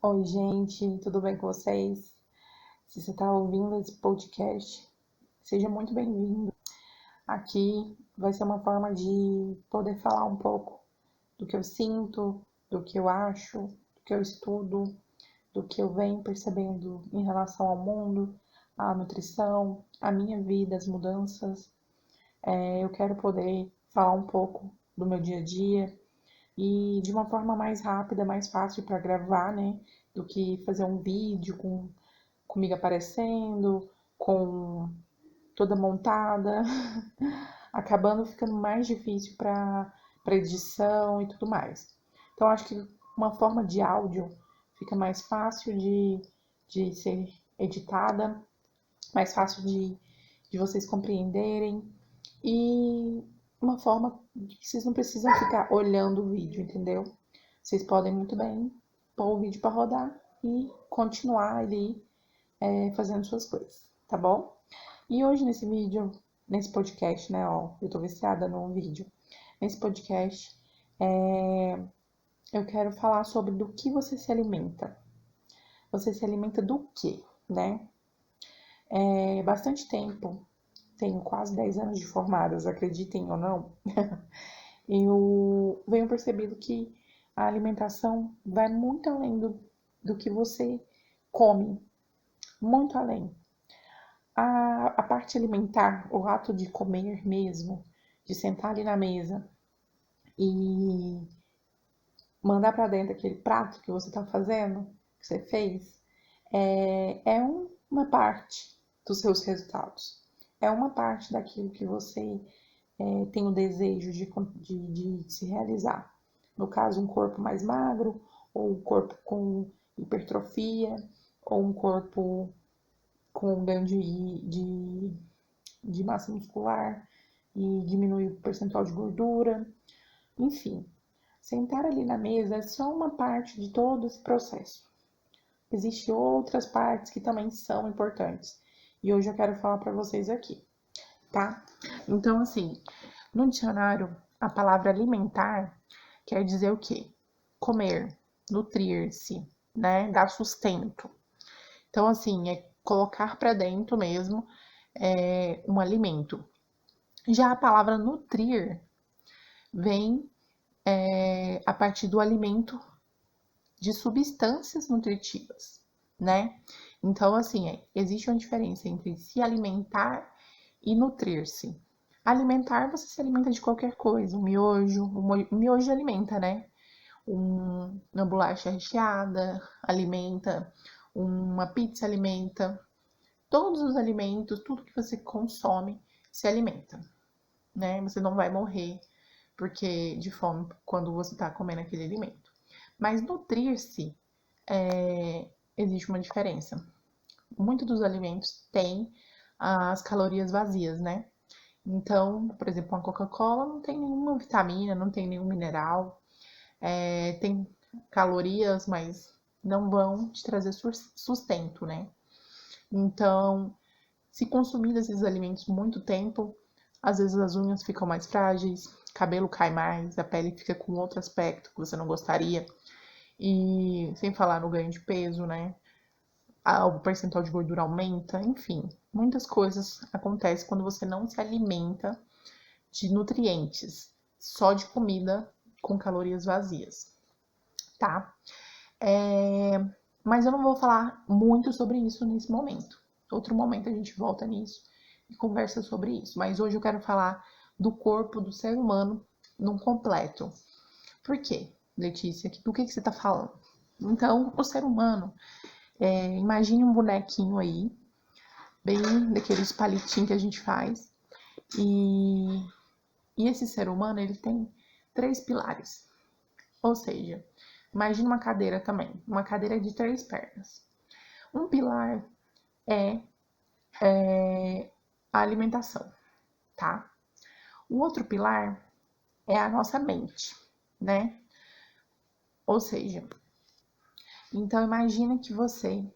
Oi, gente, tudo bem com vocês? Se você está ouvindo esse podcast, seja muito bem-vindo. Aqui vai ser uma forma de poder falar um pouco do que eu sinto, do que eu acho, do que eu estudo, do que eu venho percebendo em relação ao mundo, à nutrição, à minha vida, as mudanças. Eu quero poder falar um pouco do meu dia a dia e de uma forma mais rápida, mais fácil para gravar, né? Do que fazer um vídeo comigo aparecendo, com toda montada, acabando ficando mais difícil para edição e tudo mais. Então, acho que uma forma de áudio fica mais fácil de ser editada, mais fácil de vocês compreenderem e uma forma que vocês não precisam ficar olhando o vídeo, entendeu? Vocês podem muito bem pôr o vídeo para rodar e continuar ali fazendo suas coisas, tá bom? E hoje nesse vídeo, nesse podcast, né, ó, eu tô viciada no vídeo. Nesse podcast, eu quero falar sobre do que você se alimenta. Você se alimenta do quê, né? Bastante tempo, tenho quase 10 anos de formadas, acreditem ou não, eu venho percebendo que a alimentação vai muito além do que você come, muito além. A parte alimentar, o ato de comer mesmo, de sentar ali na mesa e mandar para dentro aquele prato que você está fazendo, que você fez, uma parte dos seus resultados. É uma parte daquilo que você tem o desejo de se realizar. No caso, um corpo mais magro, ou um corpo com hipertrofia, ou um corpo com ganho de massa muscular e diminuir o percentual de gordura. Enfim, sentar ali na mesa é só uma parte de todo esse processo. Existem outras partes que também são importantes. E hoje eu quero falar para vocês aqui, tá? Então, assim, no dicionário, a palavra alimentar quer dizer o quê? Comer, nutrir-se, né? Dar sustento. Então, assim, é colocar para dentro mesmo um alimento. Já a palavra nutrir vem a partir do alimento de substâncias nutritivas, né? Então, assim, existe uma diferença entre se alimentar e nutrir-se. Alimentar, você se alimenta de qualquer coisa, um miojo alimenta, né? Uma bolacha recheada alimenta, uma pizza alimenta, todos os alimentos, tudo que você consome se alimenta, né? Você não vai morrer porque de fome quando você está comendo aquele alimento. Mas nutrir-se, existe uma diferença. Muitos dos alimentos têm as calorias vazias, né? Então, por exemplo, uma Coca-Cola não tem nenhuma vitamina, não tem nenhum mineral, tem calorias, mas não vão te trazer sustento, né? Então, se consumir esses alimentos muito tempo, às vezes as unhas ficam mais frágeis, cabelo cai mais, a pele fica com outro aspecto que você não gostaria. E sem falar no ganho de peso, né? O percentual de gordura aumenta, enfim, muitas coisas acontecem quando você não se alimenta de nutrientes, só de comida com calorias vazias, tá? Mas eu não vou falar muito sobre isso nesse momento. Outro momento a gente volta nisso e conversa sobre isso. Mas hoje eu quero falar do corpo do ser humano num completo. Por quê, Letícia? Do que você está falando? Então, o ser humano, imagine um bonequinho aí, bem daqueles palitinhos que a gente faz. E esse ser humano, ele tem 3 pilares. Ou seja, imagine uma cadeira também, uma cadeira de 3 pernas. Um pilar é a alimentação, tá? O outro pilar é a nossa mente, né? Ou seja, então imagina que você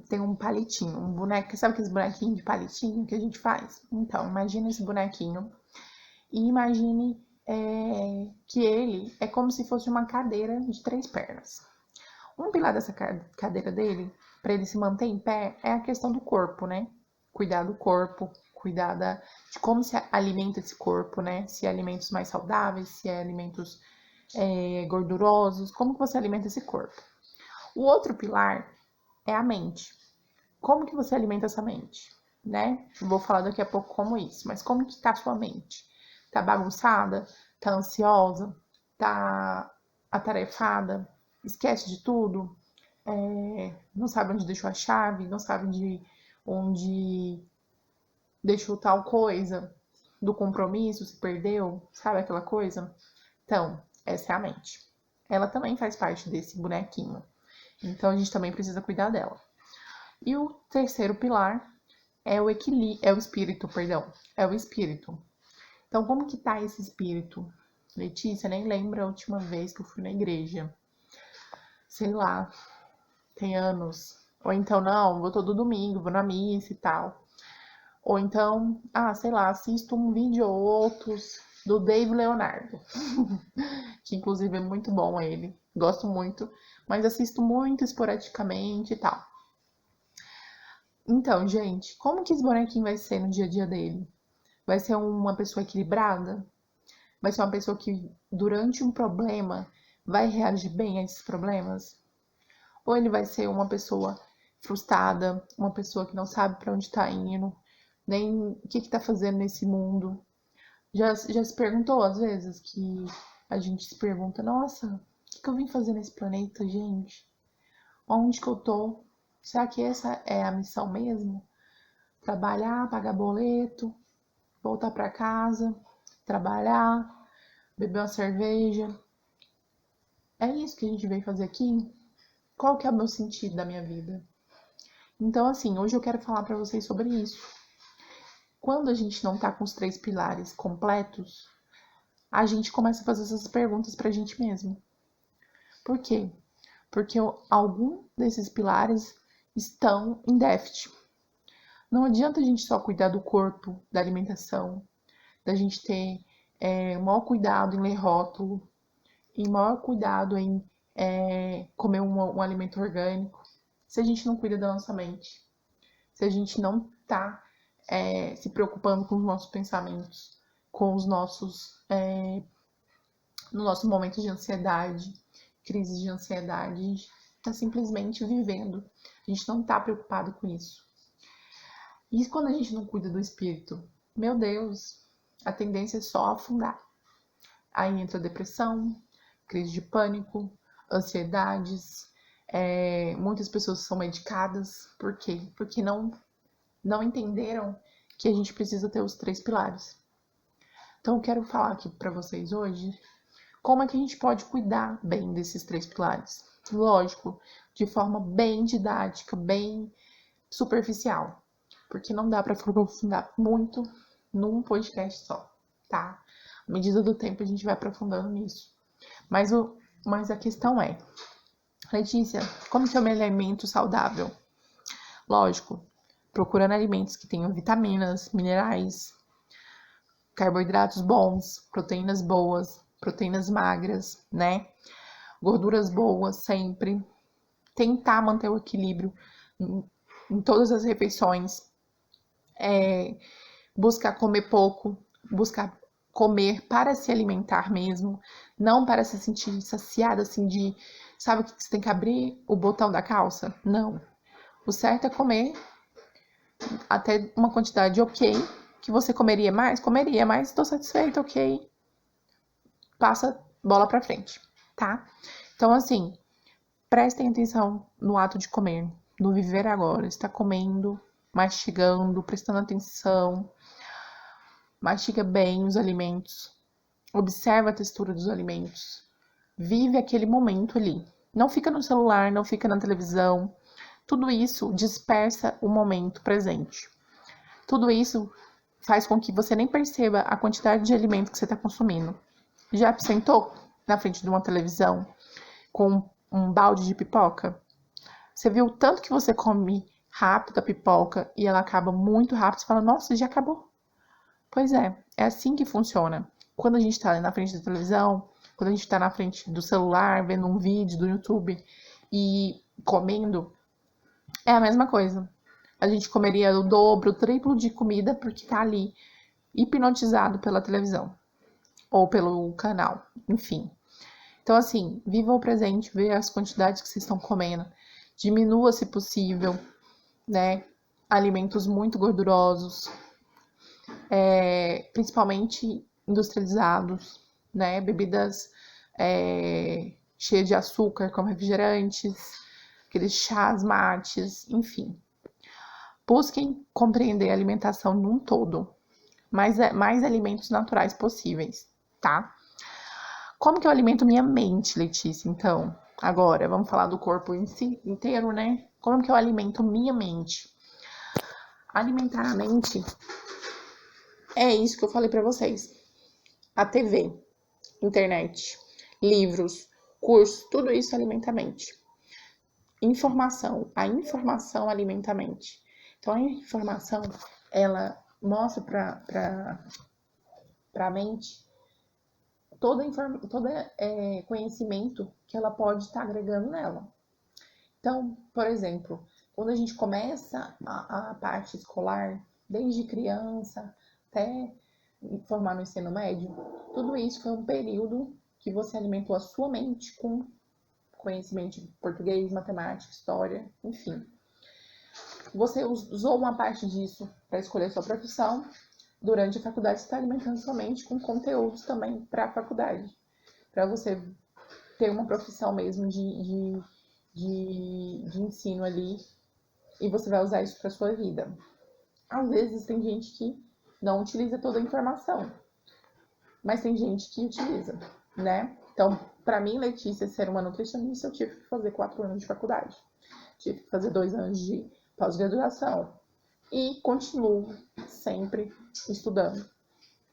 tem um palitinho, um boneco, sabe aqueles bonequinhos de palitinho que a gente faz? Então, imagina esse bonequinho e imagine que ele é como se fosse uma cadeira de 3 pernas. Um pilar dessa cadeira dele, para ele se manter em pé, é a questão do corpo, né? Cuidar do corpo, cuidar de como se alimenta esse corpo, né? Se é alimentos mais saudáveis, se é alimentos gordurosos, como que você alimenta esse corpo. O outro pilar é a mente. Como que você alimenta essa mente, né? Vou falar daqui a pouco como isso, mas como que tá a sua mente? Tá bagunçada? Tá ansiosa? Tá atarefada? Esquece de tudo? Não sabe onde deixou a chave? Não sabe onde deixou tal coisa? Do compromisso, se perdeu? Sabe aquela coisa? Então, essa é a mente. Ela também faz parte desse bonequinho. Então, a gente também precisa cuidar dela. E o terceiro pilar é o espírito, perdão. É o espírito. Então, como que tá esse espírito? Letícia, nem lembra a última vez que eu fui na igreja. Sei lá, tem anos. Ou então, não, vou todo domingo, vou na missa e tal. Ou então, sei lá, assisto um vídeo ou outros do Dave Leonardo. Que inclusive é muito bom ele. Gosto muito, mas assisto muito esporadicamente e tal. Então, gente, como que esse bonequinho vai ser no dia a dia dele? Vai ser uma pessoa equilibrada? Vai ser uma pessoa que, durante um problema, vai reagir bem a esses problemas? Ou ele vai ser uma pessoa frustrada, uma pessoa que não sabe para onde está indo, nem o que está fazendo nesse mundo? Já se perguntou, às vezes, que a gente se pergunta, nossa, o que eu vim fazer nesse planeta, gente? Onde que eu tô? Será que essa é a missão mesmo? Trabalhar, pagar boleto, voltar para casa, trabalhar, beber uma cerveja. É isso que a gente veio fazer aqui? Qual que é o meu sentido da minha vida? Então, assim, hoje eu quero falar para vocês sobre isso. Quando a gente não tá com os 3 pilares completos, a gente começa a fazer essas perguntas pra gente mesmo. Por quê? Porque algum desses pilares estão em déficit. Não adianta a gente só cuidar do corpo, da alimentação, da gente ter maior cuidado em ler rótulo e maior cuidado em comer um alimento orgânico, se a gente não cuida da nossa mente, se a gente não tá se preocupando com os nossos pensamentos, com os nossos no nosso momento de ansiedade, crise de ansiedade, a gente tá simplesmente vivendo, a gente não tá preocupado com isso. E quando a gente não cuida do espírito, meu Deus, a tendência é só afundar. Aí entra depressão, crise de pânico, ansiedades. Muitas pessoas são medicadas. Por quê? Porque não entenderam que a gente precisa ter os 3 pilares. Então eu quero falar aqui para vocês hoje como é que a gente pode cuidar bem desses 3 pilares. Lógico, de forma bem didática, bem superficial, porque não dá para aprofundar muito num podcast só, tá? À medida do tempo a gente vai aprofundando nisso. Mas a questão é, Letícia, como que eu me alimento saudável? Lógico, procurando alimentos que tenham vitaminas, minerais, carboidratos bons, proteínas boas, proteínas magras, né? Gorduras boas sempre. Tentar manter o equilíbrio em todas as refeições. Buscar comer pouco, buscar comer para se alimentar mesmo, não para se sentir saciada assim de, sabe que você tem que abrir o botão da calça? Não. O certo é comer até uma quantidade ok, que você comeria mais, estou satisfeita, ok. Passa bola pra frente, tá? Então, assim, prestem atenção no ato de comer, no viver agora. Está comendo, mastigando, prestando atenção. Mastiga bem os alimentos. Observa a textura dos alimentos. Vive aquele momento ali. Não fica no celular, não fica na televisão. Tudo isso dispersa o momento presente. Tudo isso faz com que você nem perceba a quantidade de alimento que você está consumindo. Já sentou na frente de uma televisão com um balde de pipoca? Você viu o tanto que você come rápido a pipoca e ela acaba muito rápido? Você fala, nossa, já acabou. Pois é assim que funciona. Quando a gente está na frente da televisão, quando a gente está na frente do celular, vendo um vídeo do YouTube, e comendo, é a mesma coisa. A gente comeria o dobro, o triplo de comida porque tá ali hipnotizado pela televisão ou pelo canal, enfim. Então, assim, viva o presente, vê as quantidades que vocês estão comendo, diminua se possível, né? Alimentos muito gordurosos, principalmente industrializados, né? Bebidas cheias de açúcar, como refrigerantes, aqueles chás mates, enfim. Busquem compreender a alimentação num todo, mais alimentos naturais possíveis, tá? Como que eu alimento minha mente, Letícia? Então, agora, vamos falar do corpo em si inteiro, né? Como que eu alimento minha mente? Alimentar a mente é isso que eu falei pra vocês. A TV, internet, livros, cursos, tudo isso alimenta a mente. A informação alimenta a mente. Então, a informação, ela mostra para a mente todo conhecimento que ela pode estar agregando nela. Então, por exemplo, quando a gente começa a parte escolar, desde criança até formar no ensino médio, tudo isso foi um período que você alimentou a sua mente com conhecimento de português, matemática, história, enfim. Você usou uma parte disso para escolher sua profissão. Durante a faculdade, você está alimentando sua mente com conteúdos também para a faculdade, para você ter uma profissão mesmo de ensino ali, e você vai usar isso para sua vida. Às vezes tem gente que não utiliza toda a informação, mas tem gente que utiliza, né? Então, para mim, Letícia, ser uma nutricionista, eu tive que fazer 4 anos de faculdade. Tive que fazer 2 anos de pós-graduação. E continuo sempre estudando,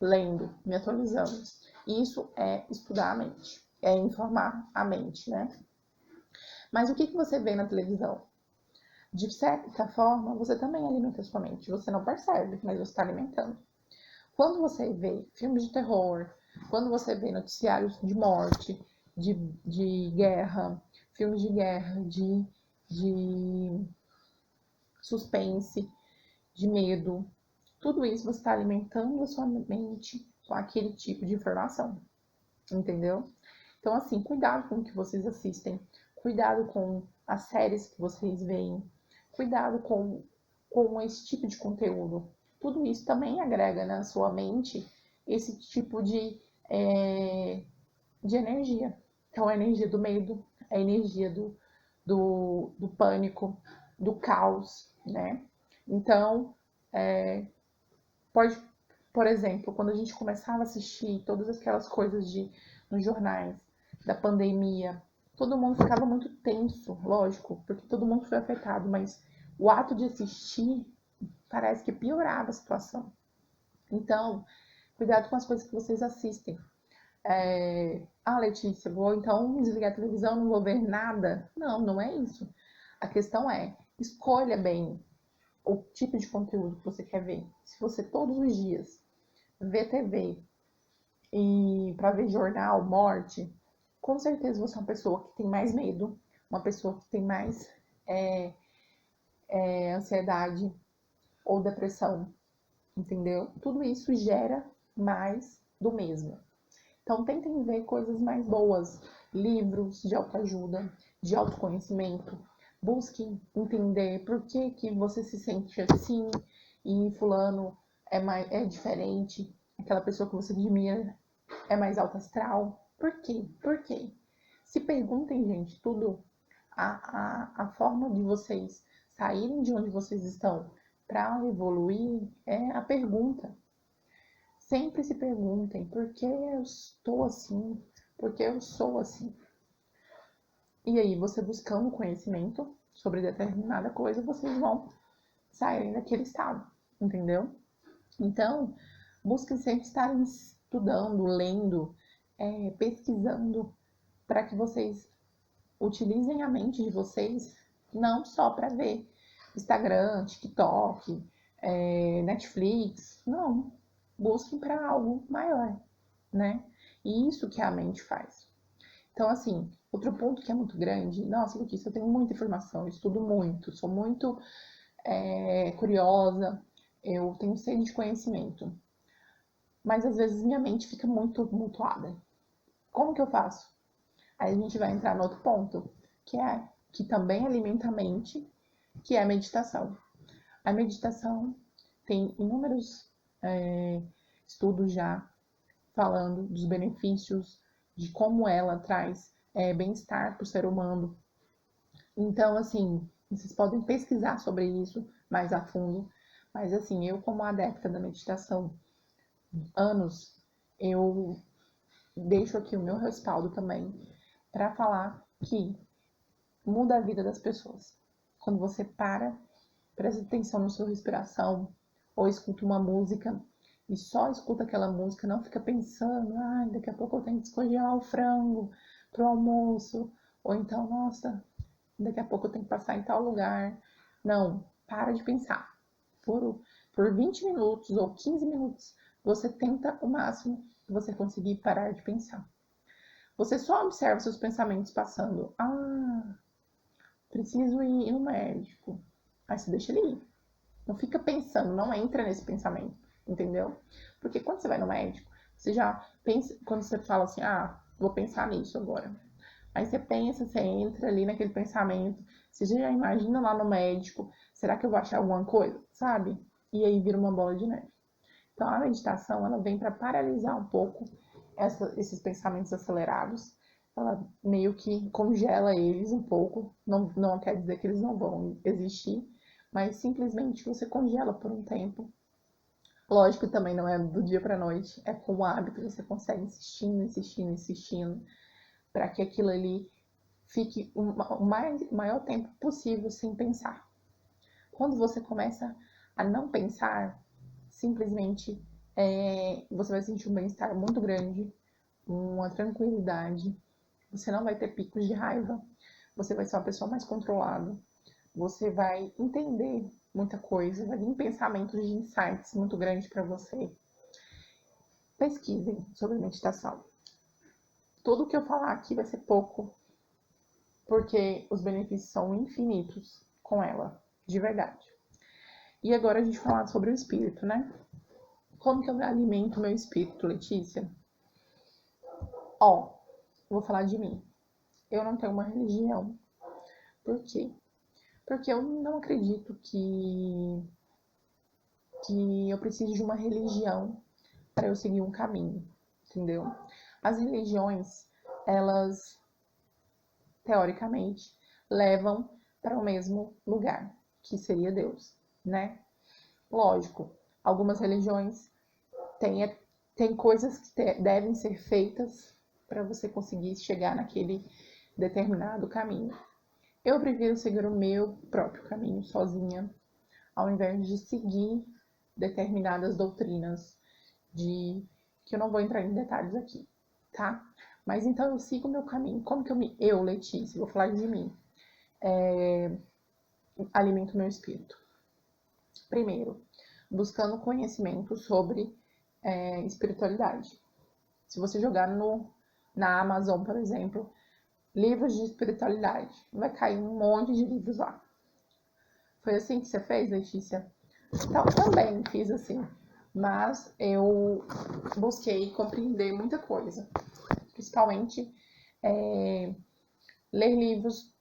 lendo, me atualizando. Isso é estudar a mente, é informar a mente, né? Mas o que você vê na televisão? De certa forma, você também alimenta a sua mente. Você não percebe, mas você está alimentando. Quando você vê filmes de terror, quando você vê noticiários de morte, de guerra, filmes de guerra, de suspense, de medo, tudo isso você está alimentando a sua mente com aquele tipo de informação, entendeu? Então, assim, cuidado com o que vocês assistem, cuidado com as séries que vocês veem, cuidado com esse tipo de conteúdo. Tudo isso também agrega na sua mente esse tipo de energia. Então, a energia do medo, a energia do pânico, do caos, né? Então, pode, por exemplo, quando a gente começava a assistir todas aquelas coisas nos jornais, da pandemia, todo mundo ficava muito tenso, lógico, porque todo mundo foi afetado, mas o ato de assistir parece que piorava a situação. Então, cuidado com as coisas que vocês assistem. Letícia, vou então desligar a televisão, não vou ver nada. Não, não é isso. A questão é, escolha bem o tipo de conteúdo que você quer ver. Se você todos os dias vê TV e para ver jornal, morte, com certeza você é uma pessoa que tem mais medo, uma pessoa que tem mais ansiedade ou depressão, entendeu? Tudo isso gera mais do mesmo. Então, tentem ver coisas mais boas, livros de autoajuda, de autoconhecimento. Busquem entender por que você se sente assim e fulano é diferente, aquela pessoa que você admira é mais alto astral. Por quê? Por quê? Se perguntem, gente, tudo. A forma de vocês saírem de onde vocês estão para evoluir é a pergunta. Sempre se perguntem por que eu estou assim, por que eu sou assim. E aí, você buscando conhecimento sobre determinada coisa, vocês vão sair daquele estado, entendeu? Então, busquem sempre estar estudando, lendo, pesquisando, para que vocês utilizem a mente de vocês não só para ver Instagram, TikTok, Netflix, não. Busquem para algo maior, né? E isso que a mente faz. Então, assim, outro ponto que é muito grande, nossa, Letícia, eu tenho muita informação, eu estudo muito, sou muito curiosa, eu tenho sede de conhecimento, mas às vezes minha mente fica muito tumultuada. Como que eu faço? Aí a gente vai entrar no outro ponto, que também alimenta a mente, que é a meditação. A meditação tem inúmeros estudos já falando dos benefícios, de como ela traz bem-estar para o ser humano. Então, assim, vocês podem pesquisar sobre isso mais a fundo, mas assim, eu como adepta da meditação, anos, eu deixo aqui o meu respaldo também para falar que muda a vida das pessoas. Quando você para, presta atenção na sua respiração, ou escuta uma música e só escuta aquela música, não fica pensando, daqui a pouco eu tenho que descongelar o frango pro almoço, ou então, nossa, daqui a pouco eu tenho que passar em tal lugar. Não, para de pensar. Por 20 minutos ou 15 minutos, você tenta o máximo que você conseguir parar de pensar. Você só observa seus pensamentos passando. Preciso ir no médico. Aí você deixa ele ir. Não fica pensando, não entra nesse pensamento, entendeu? Porque quando você vai no médico, você já pensa, quando você fala assim, vou pensar nisso agora. Aí você pensa, você entra ali naquele pensamento, você já imagina lá no médico, será que eu vou achar alguma coisa, sabe? E aí vira uma bola de neve. Então a meditação, ela vem para paralisar um pouco esses pensamentos acelerados. Ela meio que congela eles um pouco, não quer dizer que eles não vão existir, mas simplesmente você congela por um tempo. Lógico que também não é do dia para noite, é com o hábito, você consegue insistindo, para que aquilo ali fique o maior tempo possível sem pensar. Quando você começa a não pensar, simplesmente você vai sentir um bem-estar muito grande, uma tranquilidade, você não vai ter picos de raiva, você vai ser uma pessoa mais controlada, você vai entender muita coisa, vai vir pensamentos de insights muito grandes para você. Pesquisem sobre meditação. Tudo que eu falar aqui vai ser pouco, porque os benefícios são infinitos com ela, de verdade. E agora a gente falar sobre o espírito, né? Como que eu alimento o meu espírito, Letícia? Vou falar de mim. Eu não tenho uma religião. Por quê? Porque eu não acredito que eu preciso de uma religião para eu seguir um caminho, entendeu? As religiões, elas, teoricamente, levam para o mesmo lugar, que seria Deus, né? Lógico, algumas religiões têm coisas que devem ser feitas para você conseguir chegar naquele determinado caminho. Eu prefiro seguir o meu próprio caminho sozinha, ao invés de seguir determinadas doutrinas que eu não vou entrar em detalhes aqui, tá? Mas então eu sigo o meu caminho. Como que eu, Letícia, vou falar de mim, alimento o meu espírito? Primeiro, buscando conhecimento sobre espiritualidade. Se você jogar na Amazon, por exemplo, livros de espiritualidade, vai cair um monte de livros lá. Foi assim que você fez, Letícia? Então, também fiz assim, mas eu busquei compreender muita coisa, principalmente ler livros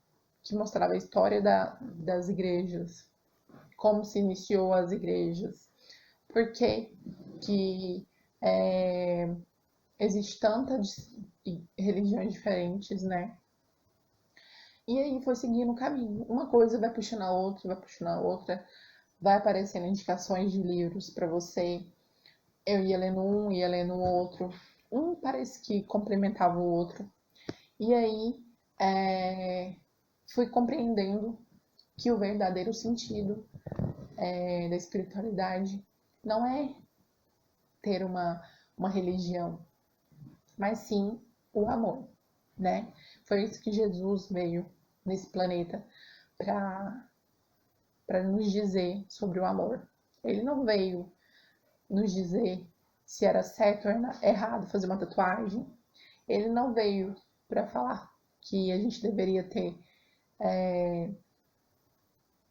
que mostravam a história das igrejas, como se iniciou as igrejas, por que existe tantas religiões diferentes, né? E aí foi seguindo o caminho. Uma coisa vai puxando a outra, vai puxando a outra, vai aparecendo indicações de livros para você. Eu ia lendo um, ia lendo o outro. Um parece que complementava o outro. E aí fui compreendendo que o verdadeiro sentido da espiritualidade não é ter uma religião, mas sim o amor, né? Foi isso que Jesus veio nesse planeta para nos dizer sobre o amor. Ele não veio nos dizer se era certo ou errado fazer uma tatuagem. Ele não veio para falar que a gente deveria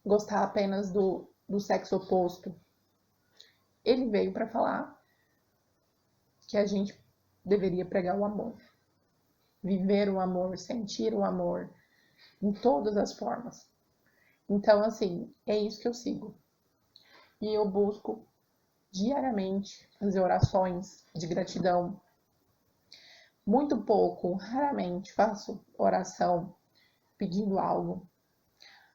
gostar apenas do sexo oposto. Ele veio para falar que a gente deveria pregar o amor, viver o amor, sentir o amor em todas as formas. Então, assim, é isso que eu sigo. E eu busco diariamente fazer orações de gratidão. Muito pouco, raramente faço oração pedindo algo,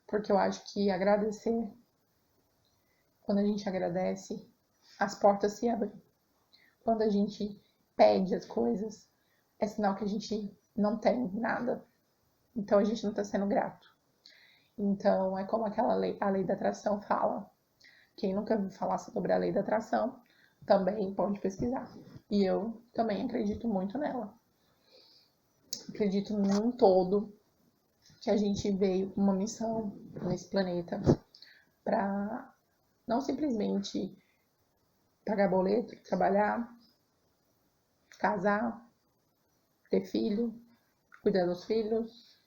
porque eu acho que agradecer, quando a gente agradece, as portas se abrem. Quando a gente pede as coisas, é sinal que a gente não tem nada. Então a gente não está sendo grato. Então é como aquela lei, a lei da atração fala. Quem nunca ouviu falar sobre a lei da atração, também pode pesquisar. E eu também acredito muito nela. Acredito num todo que a gente veio com uma missão nesse planeta para não simplesmente pagar boleto, trabalhar, casar, ter filho, cuidar dos filhos,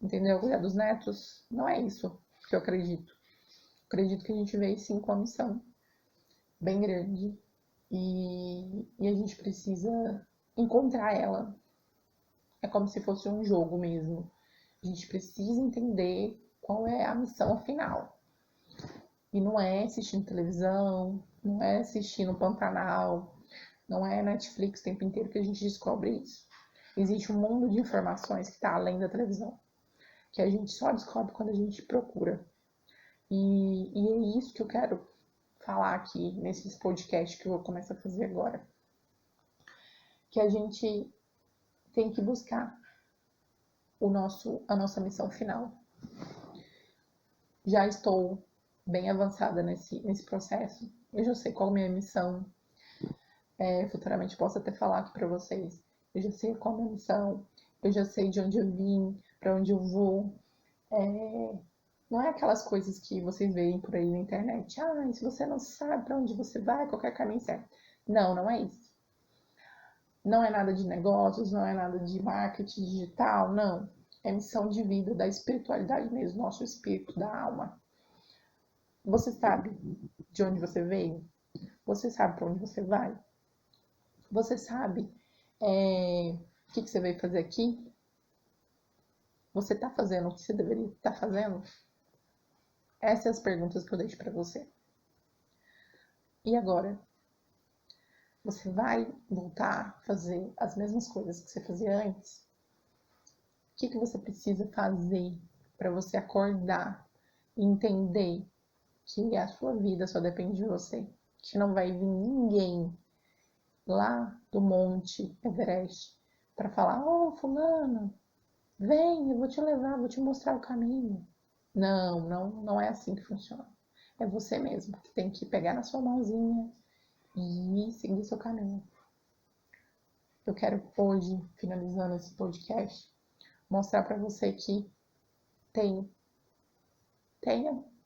entendeu? Cuidar dos netos. Não é isso que eu acredito. Acredito que a gente veio sim com uma missão bem grande e a gente precisa encontrar ela. É como se fosse um jogo mesmo. A gente precisa entender qual é a missão final. E não é assistindo televisão, não é assistindo Pantanal, não é Netflix o tempo inteiro que a gente descobre isso. Existe um mundo de informações que está além da televisão, que a gente só descobre quando a gente procura. E é isso que eu quero falar aqui nesses podcasts que eu vou começar a fazer agora. Que a gente tem que buscar a nossa missão final. Já estou bem avançada nesse processo. Eu já sei qual é a minha missão. Futuramente posso até falar aqui para vocês. Eu já sei qual é a minha missão. Eu já sei de onde eu vim, para onde eu vou. Não é aquelas coisas que vocês veem por aí na internet. Ah, se você não sabe para onde você vai, qualquer caminho serve. Não, não é isso. Não é nada de negócios, não é nada de marketing digital, não. É missão de vida, da espiritualidade mesmo, nosso espírito, da alma. Você sabe de onde você veio? Você sabe para onde você vai? Você sabe o que você veio fazer aqui? Você está fazendo o que você deveria estar fazendo? Essas são as perguntas que eu deixo para você. E agora? Você vai voltar a fazer as mesmas coisas que você fazia antes? O que você precisa fazer para você acordar e entender que a sua vida só depende de você? Que não vai vir ninguém lá do Monte Everest para falar: ô, fulano, vem, eu vou te levar, vou te mostrar o caminho. Não é assim que funciona. É você mesmo que tem que pegar na sua mãozinha e seguir seu caminho. Eu quero hoje, finalizando esse podcast, mostrar para você que tenha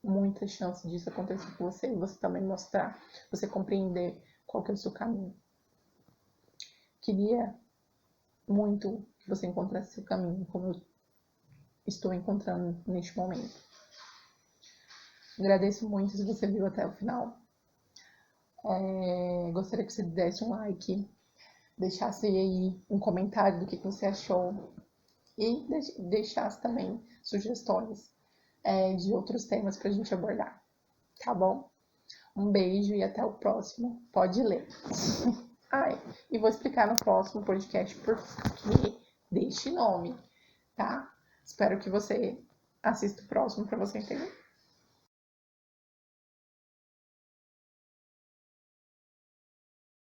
muita chance disso acontecer com você e você também mostrar, você compreender qual que é o seu caminho. Queria muito que você encontrasse seu caminho, como eu estou encontrando neste momento. Agradeço muito se você viu até o final. Gostaria que você desse um like, deixasse aí um comentário do que você achou e deixasse também sugestões de outros temas para a gente abordar, tá bom? Um beijo e até o próximo. Pode ler. E vou explicar no próximo podcast por que deste nome, tá? Espero que você assista o próximo para você entender.